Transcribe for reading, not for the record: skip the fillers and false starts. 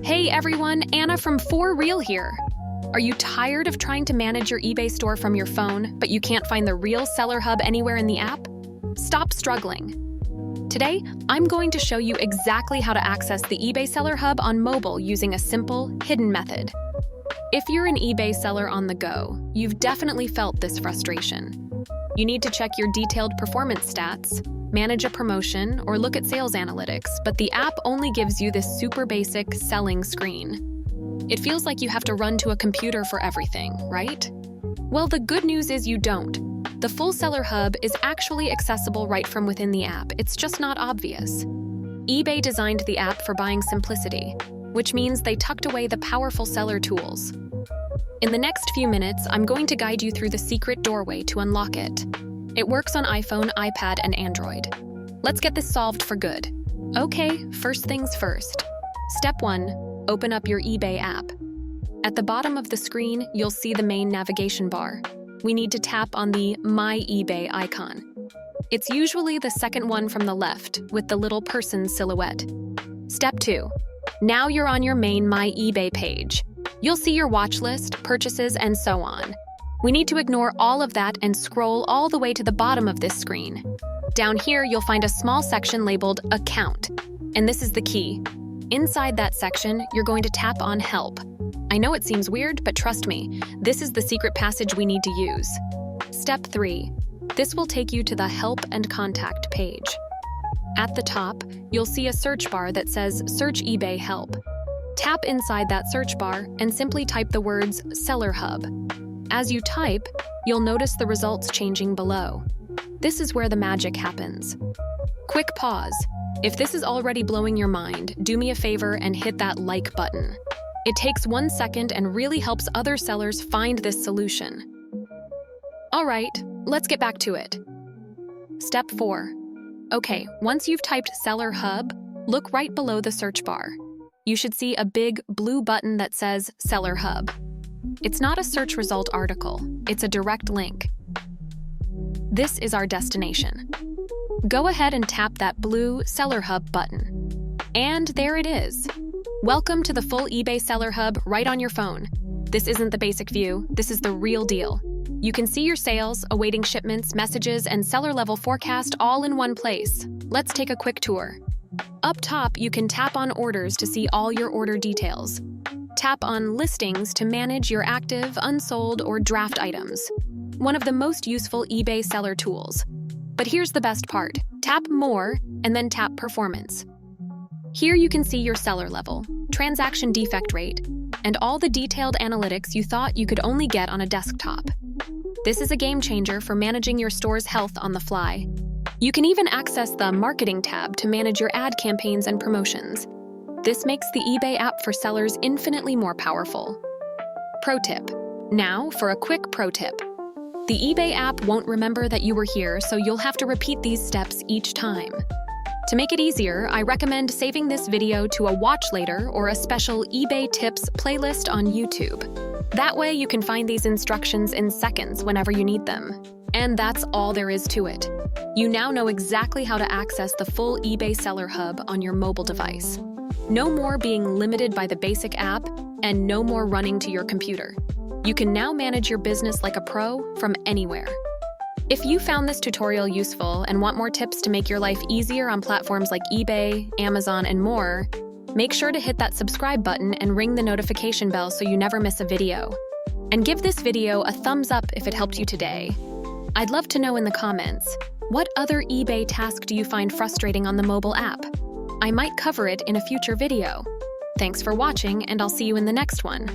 Hey everyone, Anna from For Real here. Are you tired of trying to manage your eBay store from your phone, but you can't find the real seller hub anywhere in the app? Stop struggling. Today, I'm going to show you exactly how to access the eBay Seller Hub on mobile using a simple, hidden method. If you're an eBay seller on the go, you've definitely felt this frustration. You need to check your detailed performance stats, manage a promotion, or look at sales analytics, but the app only gives you this super basic selling screen. It feels like you have to run to a computer for everything, right? Well, the good news is you don't. The full Seller Hub is actually accessible right from within the app, it's just not obvious. eBay designed the app for buying simplicity, which means they tucked away the powerful seller tools. In the next few minutes, I'm going to guide you through the secret doorway to unlock it. It works on iPhone, iPad, and Android. Let's get this solved for good. Okay, first things first. Step 1, open up your eBay app. At the bottom of the screen, you'll see the main navigation bar. We need to tap on the My eBay icon. It's usually the second one from the left, with the little person silhouette. Step 2, now you're on your main My eBay page. You'll see your watch list, purchases, and so on. We need to ignore all of that and scroll all the way to the bottom of this screen. Down here, you'll find a small section labeled Account, and this is the key. Inside that section, you're going to tap on Help. I know it seems weird, but trust me, this is the secret passage we need to use. Step 3. This will take you to the Help and Contact page. At the top, you'll see a search bar that says Search eBay Help. Tap inside that search bar and simply type the words Seller Hub. As you type, you'll notice the results changing below. This is where the magic happens. Quick pause. If this is already blowing your mind, do me a favor and hit that like button. It takes 1 second and really helps other sellers find this solution. All right, let's get back to it. Step 4. Okay, once you've typed Seller Hub, look right below the search bar. You should see a big blue button that says Seller Hub. It's not a search result article, it's a direct link. This is our destination. Go ahead and tap that blue Seller Hub button. And there it is. Welcome to the full eBay Seller Hub right on your phone. This isn't the basic view, this is the real deal. You can see your sales, awaiting shipments, messages, and seller-level forecast all in one place. Let's take a quick tour. Up top, you can tap on Orders to see all your order details. Tap on Listings to manage your active, unsold, or draft items. One of the most useful eBay seller tools. But here's the best part. Tap More, and then tap Performance. Here you can see your seller level, transaction defect rate, and all the detailed analytics you thought you could only get on a desktop. This is a game changer for managing your store's health on the fly. You can even access the Marketing tab to manage your ad campaigns and promotions. This makes the eBay app for sellers infinitely more powerful. Pro tip. Now for a quick pro tip. The eBay app won't remember that you were here, so you'll have to repeat these steps each time. To make it easier, I recommend saving this video to a watch later or a special eBay tips playlist on YouTube. That way you can find these instructions in seconds whenever you need them. And that's all there is to it. You now know exactly how to access the full eBay Seller Hub on your mobile device. No more being limited by the basic app, and no more running to your computer. You can now manage your business like a pro from anywhere. If you found this tutorial useful and want more tips to make your life easier on platforms like eBay, Amazon, and more, make sure to hit that subscribe button and ring the notification bell so you never miss a video. And give this video a thumbs up if it helped you today. I'd love to know in the comments, what other eBay task do you find frustrating on the mobile app? I might cover it in a future video. Thanks for watching, and I'll see you in the next one.